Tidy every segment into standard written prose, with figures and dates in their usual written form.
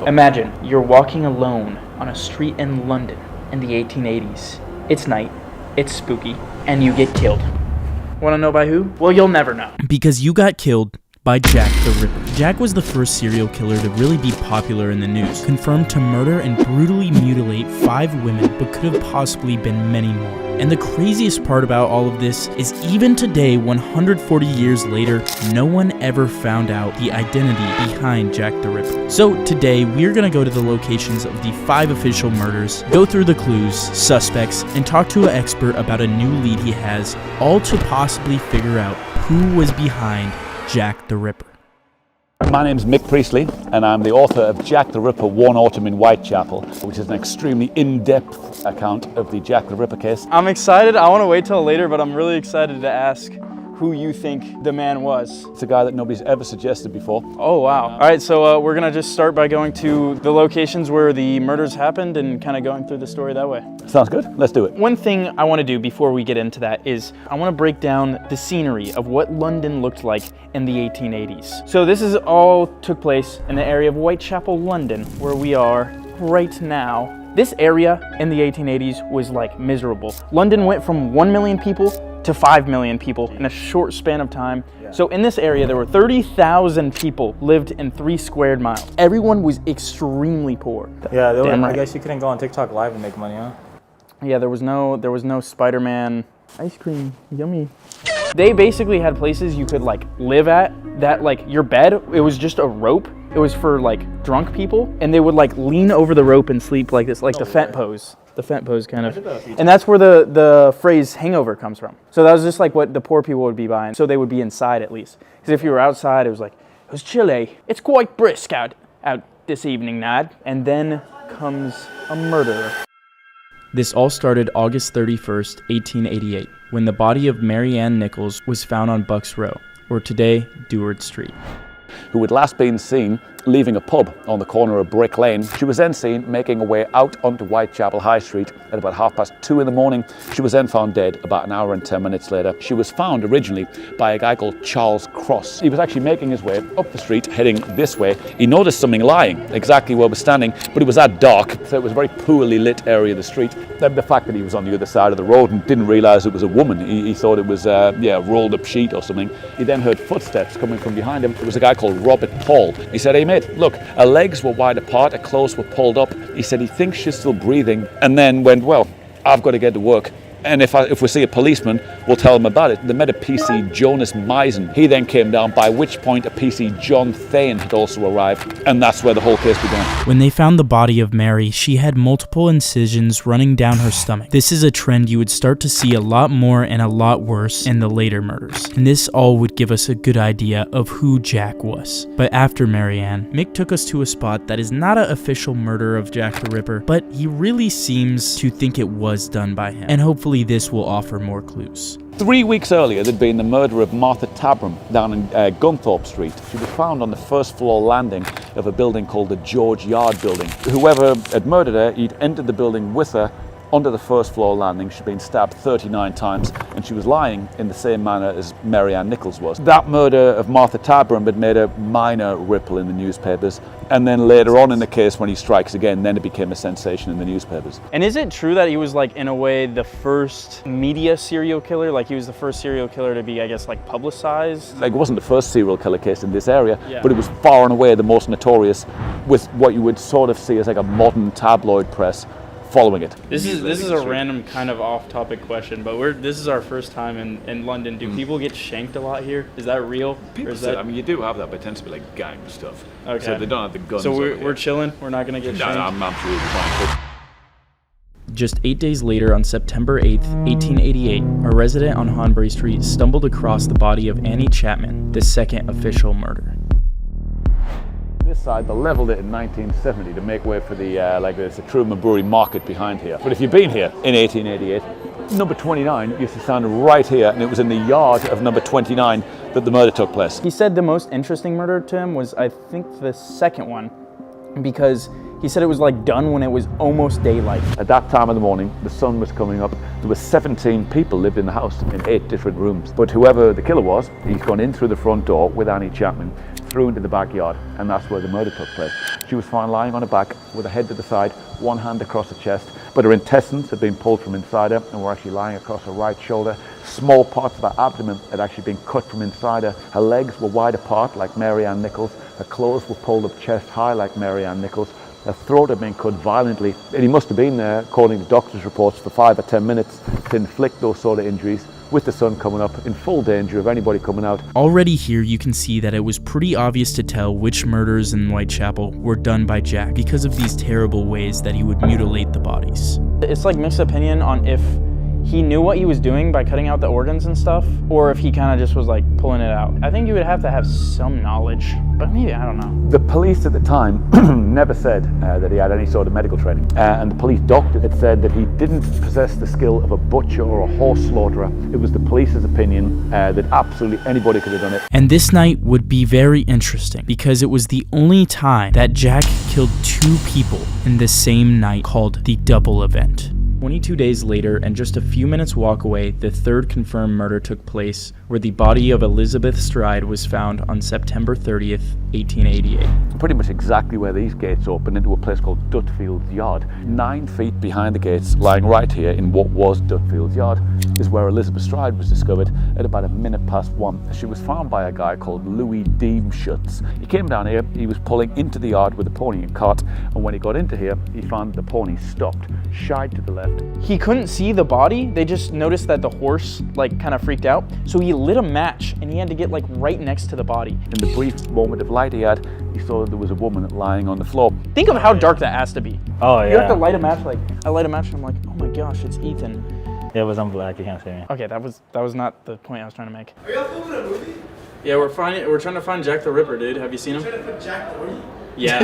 Imagine you're walking alone on a street in London in the 1880s. It's night, it's spooky, and you get killed. Want to know by who? Well, you'll never know. Because you got killed by Jack the Ripper. Jack was the first serial killer to really be popular in the news, confirmed to murder and brutally mutilate 5 women, but could have possibly been many more. And the craziest part about all of this is even today, 140 years later, no one ever found out the identity behind Jack the Ripper. So today, we're gonna go to the locations of the 5 official murders, go through the clues, suspects, and talk to an expert about a new lead he has, all to possibly figure out who was behind Jack the Ripper. My name's Mick Priestley, and I'm the author of Jack the Ripper, One Autumn in Whitechapel, which is an extremely in-depth account of the Jack the Ripper case. I'm excited. I want to wait till later, but I'm really excited to ask who you think the man was. It's a guy that nobody's ever suggested before. Oh, wow. All right, so we're gonna just start by going to the locations where the murders happened and kind of going through the story that way. Sounds good. Let's do it. One thing I want to do before we get into that is I want to break down the scenery of what London looked like in the 1880s. So this is all took place in the area of Whitechapel, London, where we are right now. This area in the 1880s was like miserable. London went from 1 million people to 5 million people in a short span of time. So in this area, there were 30,000 people lived in 3 squared miles. Everyone was extremely poor. Yeah, Damn I right. guess you couldn't go on TikTok live and make money, huh? Yeah, there was no Spider-Man ice cream, yummy. They basically had places you could like live at that like your bed, it was just a rope. It was for like drunk people, and they would like lean over the rope and sleep like this, like the Fent pose. The Fent pose kind of. And that's where the phrase hangover comes from. So that was just like what the poor people would be buying. So they would be inside at least. Because if you were outside, it was chilly. It's quite brisk out this evening, Nad. And then comes a murderer. This all started August 31st, 1888, when the body of Mary Ann Nichols was found on Bucks Row, or today, Deward Street. Who had last been seen leaving a pub on the corner of Brick Lane. She was then seen making her way out onto Whitechapel High Street at about 2:30 in the morning. She was then found dead about an hour and 10 minutes later. She was found originally by a guy called Charles Cross. He was actually making his way up the street, heading this way. He noticed something lying exactly where we're standing, but it was that dark, so it was a very poorly lit area of the street. Then the fact that he was on the other side of the road and didn't realise it was a woman, he thought it was a rolled up sheet or something. He then heard footsteps coming from behind him. It was a guy called Robert Paul. He said, "Hey mate, look, her legs were wide apart, her clothes were pulled up." He said he thinks she's still breathing, and then went, "Well, I've got to get to work. And if we see a policeman, we'll tell them about it." They met a PC Jonas Misen. He then came down, by which point a PC John Thane had also arrived, and that's where the whole case began. When they found the body of Mary, she had multiple incisions running down her stomach. This is a trend you would start to see a lot more and a lot worse in the later murders. And this all would give us a good idea of who Jack was. But after Mary Ann, Mick took us to a spot that is not an official murder of Jack the Ripper, but he really seems to think it was done by him. And hopefully this will offer more clues. 3 weeks earlier, there'd been the murder of Martha Tabram down in Gunthorpe Street. She was found on the first floor landing of a building called the George Yard Building. Whoever had murdered her, he'd entered the building with her onto the first floor landing. She'd been stabbed 39 times, and she was lying in the same manner as Mary Ann Nichols was. That murder of Martha Tabram had made a minor ripple in the newspapers, and then later on in the case, when he strikes again, then it became a sensation in the newspapers. And is it true that he was like, in a way, the first media serial killer? Like he was the first serial killer to be, I guess, like publicized? Like, it wasn't the first serial killer case in this area, Yeah. but it was far and away the most notorious, with what you would sort of see as like a modern tabloid press following it. This is a random kind of off-topic question, but this is our first time in London. Do people get shanked a lot here? Is that real? People say, I mean, you do have that, but it tends to be like gang stuff. Okay. So they don't have the guns. So over we're here. chilling. We're not gonna get No, shanked. I'm absolutely fine. Just 8 days later, on September 8th, 1888, a resident on Honbury Street stumbled across the body of Annie Chapman, the second official murder. This side, they leveled it in 1970 to make way for the there's a Truman Brewery market behind here. But if you've been here in 1888, number 29 used to stand right here, and it was in the yard of number 29 that the murder took place. He said the most interesting murder to him was, I think, the second one, because He said it was like done when it was almost daylight. At that time of the morning, the sun was coming up. There were 17 people lived in the house in 8 different rooms. But whoever the killer was, he's gone in through the front door with Annie Chapman, through into the backyard, and that's where the murder took place. She was found lying on her back with her head to the side, one hand across her chest, but her intestines had been pulled from inside her and were actually lying across her right shoulder. Small parts of her abdomen had actually been cut from inside her. Her legs were wide apart like Mary Ann Nichols. Her clothes were pulled up chest high like Mary Ann Nichols. Her throat had been cut violently, and he must have been there, according to doctor's reports, for 5 or 10 minutes to inflict those sort of injuries, with the sun coming up, in full danger of anybody coming out. Already here you can see that it was pretty obvious to tell which murders in Whitechapel were done by Jack because of these terrible ways that he would mutilate the bodies. It's like mixed opinion on if he knew what he was doing by cutting out the organs and stuff, or if he kind of just was like pulling it out. I think you would have to have some knowledge, but maybe, I don't know. The police at the time never said that he had any sort of medical training, and the police doctor had said that he didn't possess the skill of a butcher or a horse slaughterer. It was the police's opinion that absolutely anybody could have done it. And this night would be very interesting because it was the only time that Jack killed 2 people in the same night, called the double event. 22 days later, and just a few minutes walk away, the third confirmed murder took place, where the body of Elizabeth Stride was found on September 30th, 1888. Pretty much exactly where these gates open, into a place called Dutfield's Yard. 9 feet behind the gates, lying right here in what was Dutfield's Yard, is where Elizabeth Stride was discovered at about 1:01. She was found by a guy called Louis Deemschutz. He came down here, he was pulling into the yard with a pony and cart, and when he got into here, he found the pony stopped, shied to the left. He couldn't see the body. They just noticed that the horse like kind of freaked out. So he lit a match and he had to get like right next to the body. In the brief moment of light he had, he saw that there was a woman lying on the floor. Think of how dark that has to be. Oh, yeah. You have to light a match. Like I light a match and I'm like, oh my gosh, it's Ethan. Yeah, it was on black. You can't see me. Okay, that was not the point I was trying to make. Are y'all filming a movie? Yeah, we're trying to find Jack the Ripper, dude. Have you seen him? Trying to put Jack Doherty? Yeah.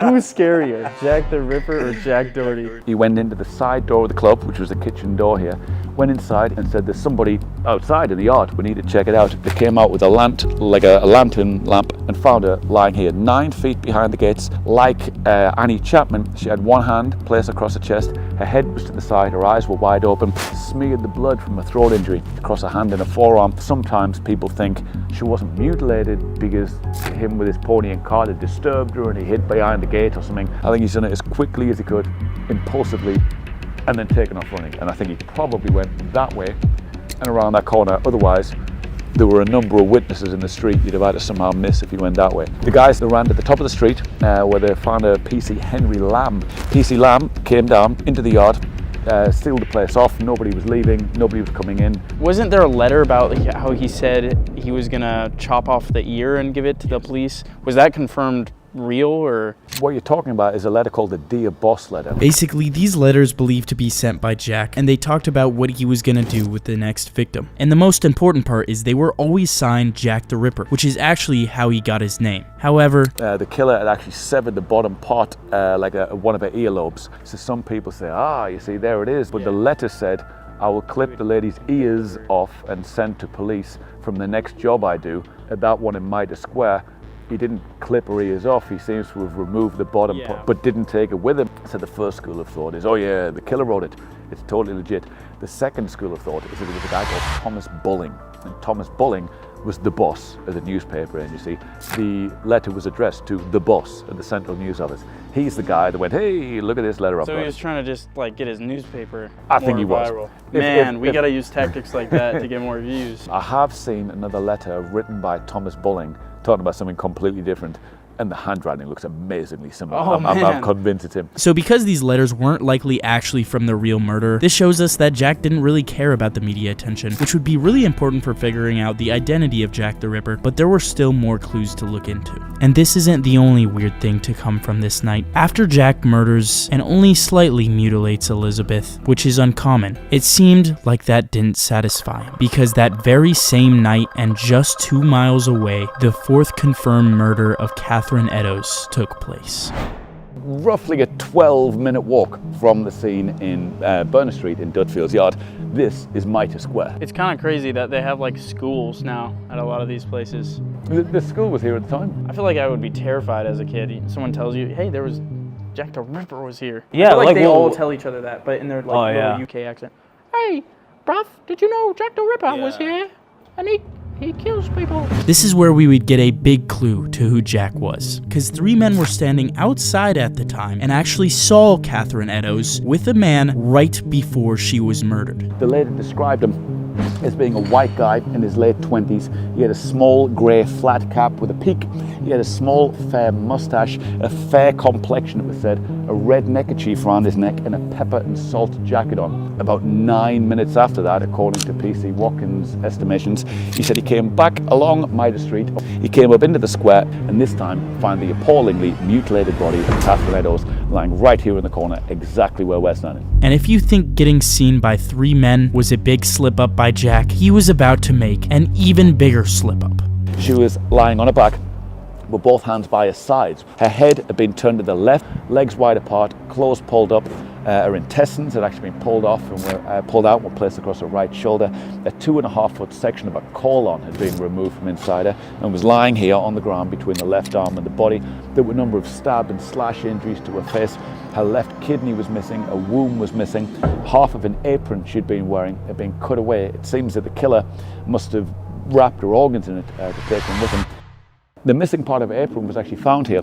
Who's scarier, Jack the Ripper or Jack Doherty? He went into the side door of the club, which was the kitchen door here, went inside and said, there's somebody outside in the yard, we need to check it out. They came out with a lantern lamp, and found her lying here 9 feet behind the gates. Like Annie Chapman, she had one hand placed across her chest, her head was to the side, her eyes were wide open, smeared the blood from a throat injury across her hand and her forearm. Sometimes people think she wasn't mutilated because him with his pony and cart had disturbed her and he hid behind the gate or something. I think he's done it as quickly as he could, impulsively, and then taken off running. And I think he probably went that way and around that corner. Otherwise, there were a number of witnesses in the street you'd have had to somehow miss if he went that way. The guys that ran at the top of the street, where they found a PC Henry Lamb. PC Lamb came down into the yard, sealed the place off. Nobody was leaving, nobody was coming in. Wasn't there a letter about how he said he was gonna chop off the ear and give it to the police? Was that confirmed real or? What you're talking about is a letter called the Dear Boss letter. Basically, these letters believed to be sent by Jack, and they talked about what he was gonna do with the next victim. And the most important part is they were always signed Jack the Ripper, which is actually how he got his name. However, the killer had actually severed the bottom part, like one of her earlobes. So some people say, you see, there it is. But the letter said, I will clip the lady's ears off and send to police from the next job I do at that one in Mitre Square. He didn't clip her ears off, he seems to have removed the bottom part, but didn't take it with him. So the first school of thought is, oh yeah, the killer wrote it. It's totally legit. The second school of thought is that there was a guy called Thomas Bulling. And Thomas Bulling was the boss of the newspaper agency. The letter was addressed to the boss at the Central News Office. He's the guy that went, hey, look at this letter I've got. So he was trying to just like get his newspaper I think he more was. viral. If- Man, we if- gotta use tactics like that to get more views. I have seen another letter written by Thomas Bulling talking about something completely different, and the handwriting looks amazingly similar. Oh, I'm man. convinced it's him. so because these letters weren't likely actually from the real murderer, this shows us that Jack didn't really care about the media attention, which would be really important for figuring out the identity of Jack the Ripper, but there were still more clues to look into. And this isn't the only weird thing to come from this night. After Jack murders and only slightly mutilates Elizabeth, which is uncommon, it seemed like that didn't satisfy him, because that very same night and just 2 miles away, the fourth confirmed murder of Catherine Eddowes took place. roughly a 12-minute walk from the scene in Berners Street in Dudfields Yard. This is Mitre Square. It's kind of crazy that they have like schools now at a lot of these places. The school was here at the time. I feel like I would be terrified as a kid. Someone tells you, hey, there was Jack the Ripper was here. Yeah, I feel like they well- all tell each other that, but in their like Oh, little yeah. UK accent. Hey, bruv, did you know Jack the Ripper was here? And he kills people. This is where we would get a big clue to who Jack was, because 3 men were standing outside at the time and actually saw Catherine Eddowes with a man right before she was murdered. The lady described him as being a white guy in his late 20s. He had a small grey flat cap with a peak. He had a small fair moustache, a fair complexion, it was said, a red neckerchief around his neck, and a pepper and salt jacket on. About 9 minutes after that, according to PC Watkins' estimations, he said he came back along Mitre Street. He came up into the square, and this time found the appallingly mutilated body of Catherine Eddowes lying right here in the corner, exactly where we're standing. And if you think getting seen by 3 men was a big slip up by Jack, he was about to make an even bigger slip up. She was lying on her back with both hands by her sides. Her head had been turned to the left, legs wide apart, clothes pulled up. Her intestines had actually been pulled off and were pulled out and were placed across her right shoulder. A 2.5-foot section of a colon had been removed from inside her and was lying here on the ground between the left arm and the body. There were a number of stab and slash injuries to her face. Her left kidney was missing, a womb was missing. Half of an apron she'd been wearing had been cut away. It seems that the killer must have wrapped her organs in it to take them with him. The missing part of her apron was actually found here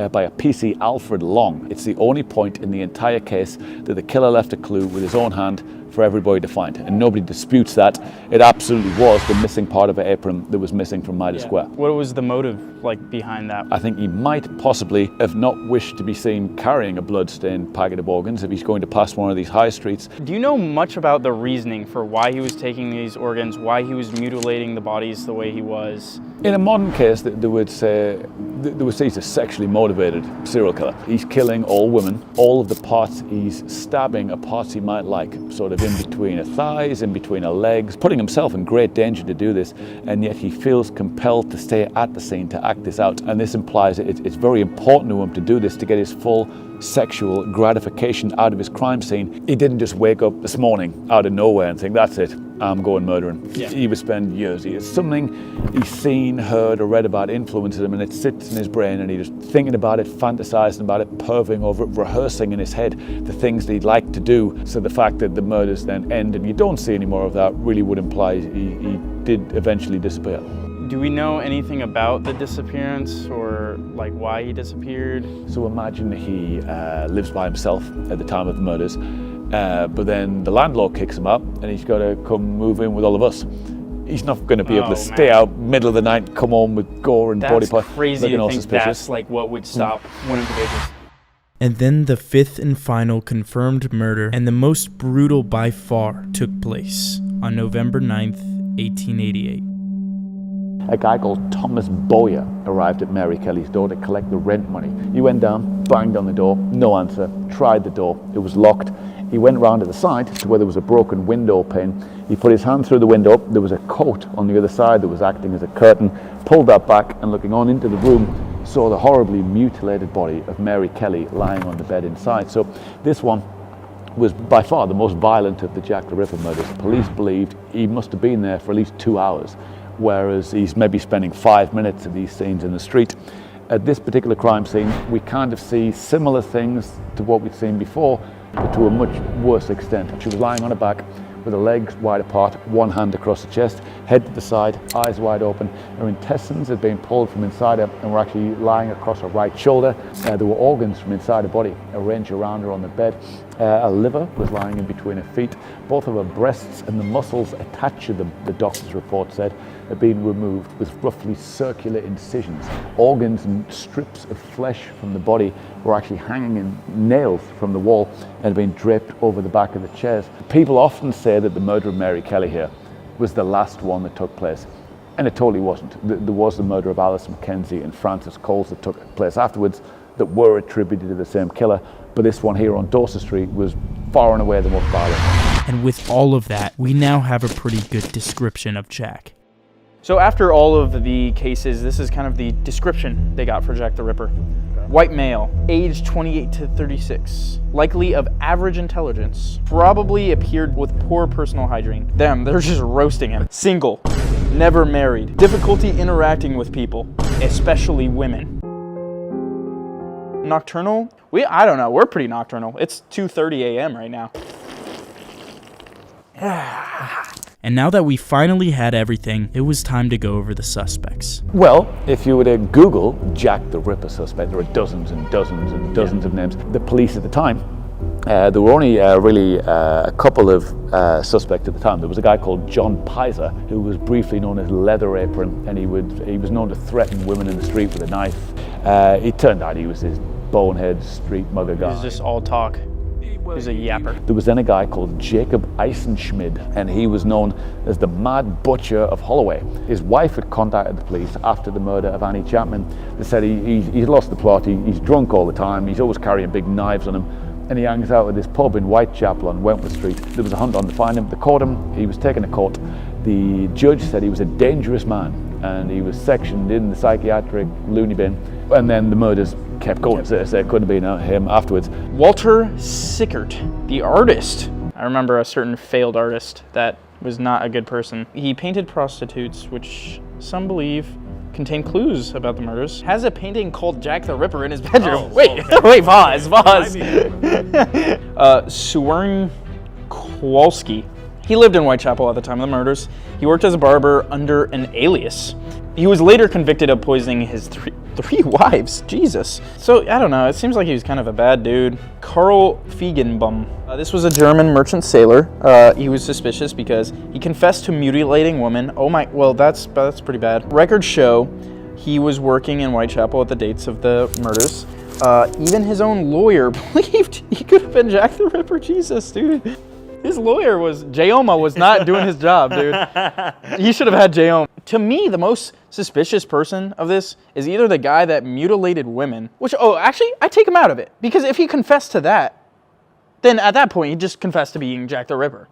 by a PC Alfred Long. It's the only point in the entire case that the killer left a clue with his own hand for everybody to find, and nobody disputes that. It absolutely was the missing part of her apron that was missing from Mitre Square. What was the motive like behind that? I think he might possibly have not wished to be seen carrying a blood-stained packet of organs if he's going to pass one of these high streets. Do you know much about the reasoning for why he was taking these organs, why he was mutilating the bodies the way he was? In a modern case, they would say he's a sexually motivated serial killer. He's killing all women. All of the parts he's stabbing are parts he might like, sort of in between her thighs, in between her legs, putting himself in great danger to do this, and yet he feels compelled to stay at the scene to act this out. And this implies that it's very important to him to do this to get his full sexual gratification out of his crime scene. He didn't just wake up this morning out of nowhere and think, that's it, I'm going murdering. Yeah. He would spend years. It's something he's seen, heard, or read about influences him, and it sits in his brain, and he's just thinking about it, fantasizing about it, perving over it, rehearsing in his head the things that he'd like to do. So the fact that the murders then end and you don't see any more of that really would imply he did eventually disappear. Do we know anything about the disappearance or like why he disappeared? So imagine he lives by himself at the time of the murders, but then the landlord kicks him out and he's got to come move in with all of us. He's not going to be able to stay out middle of the night and come home with gore and body That's parts. crazy looking to all think suspicious. that's like what would stop one of the biggest. And then the 5th and final confirmed murder, and the most brutal by far, took place on November 9th, 1888. A guy called Thomas Boyer arrived at Mary Kelly's door to collect the rent money. He went down, banged on the door, no answer, tried the door, it was locked. He went round to the side to where there was a broken window pane. He put his hand through the window, there was a coat on the other side that was acting as a curtain, pulled that back and looking on into the room, saw the horribly mutilated body of Mary Kelly lying on the bed inside. So this one was by far the most violent of the Jack the Ripper murders. Police believed he must have been there for at least 2 hours, whereas he's maybe spending 5 minutes of these scenes in the street. At this particular crime scene, we kind of see similar things to what we'd seen before, but to a much worse extent. She was lying on her back with her legs wide apart, one hand across the chest, head to the side, eyes wide open. Her intestines had been pulled from inside her and were actually lying across her right shoulder. There were organs from inside her body arranged around her on the bed. Her liver was lying in between her feet. Both of her breasts and the muscles attached to them, the doctor's report said, had been removed with roughly circular incisions. Organs and strips of flesh from the body were actually hanging in nails from the wall and had been draped over the back of the chairs. People often say that the murder of Mary Kelly here was the last one that took place, and it totally wasn't. There was the murder of Alice Mackenzie and Francis Coles that took place afterwards that were attributed to the same killer, but this one here on Dorset Street was far and away the most violent. And with all of that, we now have a pretty good description of Jack. So after all of the cases, this is kind of the description they got for Jack the Ripper. White male, age 28 to 36. Likely of average intelligence. Probably appeared with poor personal hygiene. Them, they're just roasting him. Single. Never married. Difficulty interacting with people, especially women. Nocturnal? I don't know. We're pretty nocturnal. It's 2:30 a.m. right now. And now that we finally had everything, it was time to go over the suspects. Well, if you were to Google Jack the Ripper suspect, there are dozens and dozens and dozens of names. The police at the time, there were only really a couple of suspects at the time. There was a guy called John Pizer, who was briefly known as Leather Apron, and he was known to threaten women in the street with a knife. It turned out he was this bonehead street mugger guy. He's just all talk. He's a yapper. There was then a guy called Jacob Eisenschmidt, and he was known as the Mad Butcher of Holloway. His wife had contacted the police after the murder of Annie Chapman. They said he's lost the plot, he's drunk all the time, he's always carrying big knives on him, and he hangs out at this pub in Whitechapel on Wentworth Street. There was a hunt on to find him. They caught him, he was taken to court. The judge said he was a dangerous man, and he was sectioned in the psychiatric loony bin, and then the murders kept going, so it couldn't have been him afterwards. Walter Sickert, the artist. I remember a certain failed artist that was not a good person. He painted prostitutes, which some believe contain clues about the murders. Has a painting called Jack the Ripper in his bedroom. Wait, pause. Suwern Kowalski. He lived in Whitechapel at the time of the murders. He worked as a barber under an alias. He was later convicted of poisoning his three wives. Jesus. So, I don't know. It seems like he was kind of a bad dude. Karl Feigenbaum. This was a German merchant sailor. He was suspicious because he confessed to mutilating women. Oh my, well, that's pretty bad. Records show he was working in Whitechapel at the dates of the murders. Even his own lawyer believed he could have been Jack the Ripper. Jesus, dude. His lawyer Jayoma was not doing his job, dude. He should have had Jayoma. To me, the most suspicious person of this is either the guy that mutilated women, actually, I take him out of it. Because if he confessed to that, then at that point, he just confessed to being Jack the Ripper.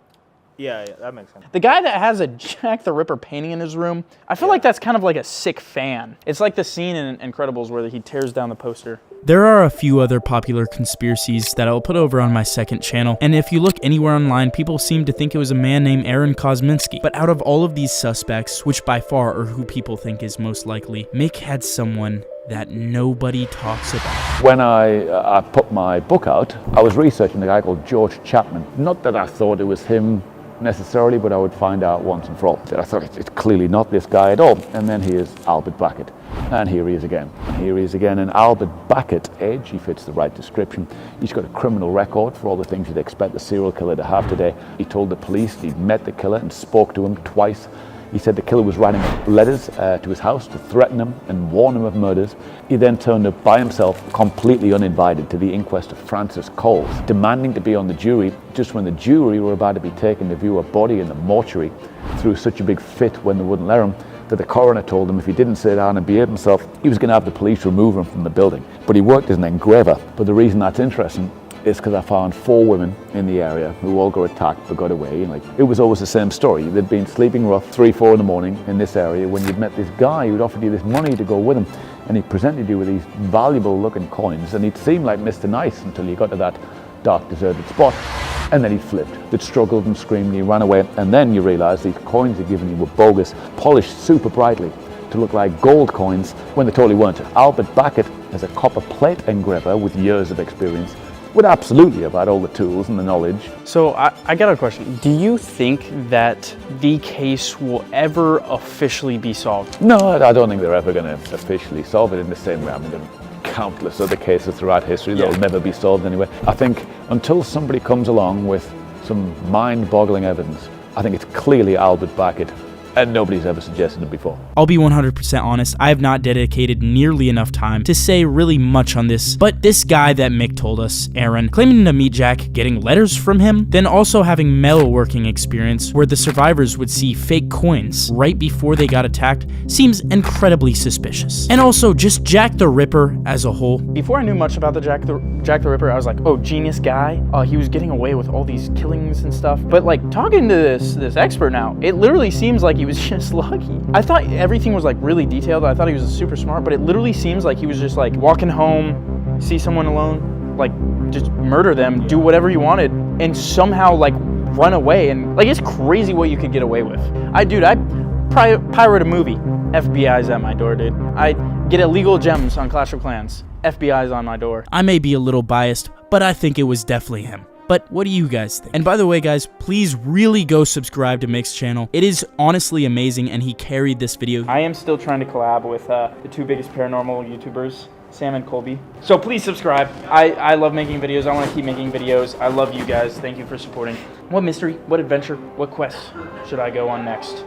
Yeah, that makes sense. The guy that has a Jack the Ripper painting in his room, I feel like that's kind of like a sick fan. It's like the scene in Incredibles where he tears down the poster. There are a few other popular conspiracies that I'll put over on my second channel, and if you look anywhere online, people seem to think it was a man named Aaron Kosminski. But out of all of these suspects, which by far are who people think is most likely, Mick had someone that nobody talks about. When I put my book out, I was researching a guy called George Chapman. Not that I thought it was him necessarily, but I would find out once and for all. I thought it's clearly not this guy at all. And then here's Albert Backett. And here he is again. Here he is again. And Albert Backett, age, he fits the right description. He's got a criminal record for all the things you'd expect a serial killer to have today. He told the police he'd met the killer and spoke to him twice. He said the killer was writing letters to his house to threaten him and warn him of murders. He then turned up by himself, completely uninvited, to the inquest of Francis Coles, demanding to be on the jury just when the jury were about to be taken to view a body in the mortuary. Threw such a big fit when they wouldn't let him that the coroner told him if he didn't sit down and behave himself, he was going to have the police remove him from the building. But he worked as an engraver. But the reason that's interesting is because I found 4 women in the area who all got attacked but got away. And it was always the same story. They'd been sleeping rough 3-4 in the morning in this area when you'd met this guy who'd offered you this money to go with him, and he presented you with these valuable looking coins, and he'd seemed like Mr. Nice until you got to that dark deserted spot, and then he flipped. They'd struggled and screamed and he ran away, and then you realised these coins he'd given you were bogus, polished super brightly to look like gold coins when they totally weren't. Albert Backett is a copper plate engraver with years of experience, would absolutely have had all the tools and the knowledge. So I got a question. Do you think that the case will ever officially be solved? No, I don't think they're ever going to officially solve it in the same way. I mean, there are countless other cases throughout history that will never be solved anyway. I think until somebody comes along with some mind-boggling evidence, I think it's clearly Albert Backett, and nobody's ever suggested it before. I'll be 100% honest, I have not dedicated nearly enough time to say really much on this, but this guy that Mick told us, Aaron, claiming to meet Jack, getting letters from him, then also having metalworking experience where the survivors would see fake coins right before they got attacked, seems incredibly suspicious. And also just Jack the Ripper as a whole. Before I knew much about the Jack the Ripper, I was like, oh, genius guy. He was getting away with all these killings and stuff. But like talking to this expert now, it literally seems like he was just lucky. I thought everything was like really detailed. I thought he was super smart, but it literally seems like he was just like walking home, see someone alone, like just murder them, do whatever you wanted, and somehow like run away. And like it's crazy what you could get away with. I'd pirate a movie. FBI's at my door, dude. I'd get illegal gems on Clash of Clans. FBI's on my door. I may be a little biased, but I think it was definitely him. But what do you guys think? And by the way, guys, please really go subscribe to Mick's channel. It is honestly amazing, and he carried this video. I am still trying to collab with the two biggest paranormal YouTubers, Sam and Colby. So please subscribe. I love making videos. I want to keep making videos. I love you guys. Thank you for supporting. What mystery, what adventure, what quest should I go on next?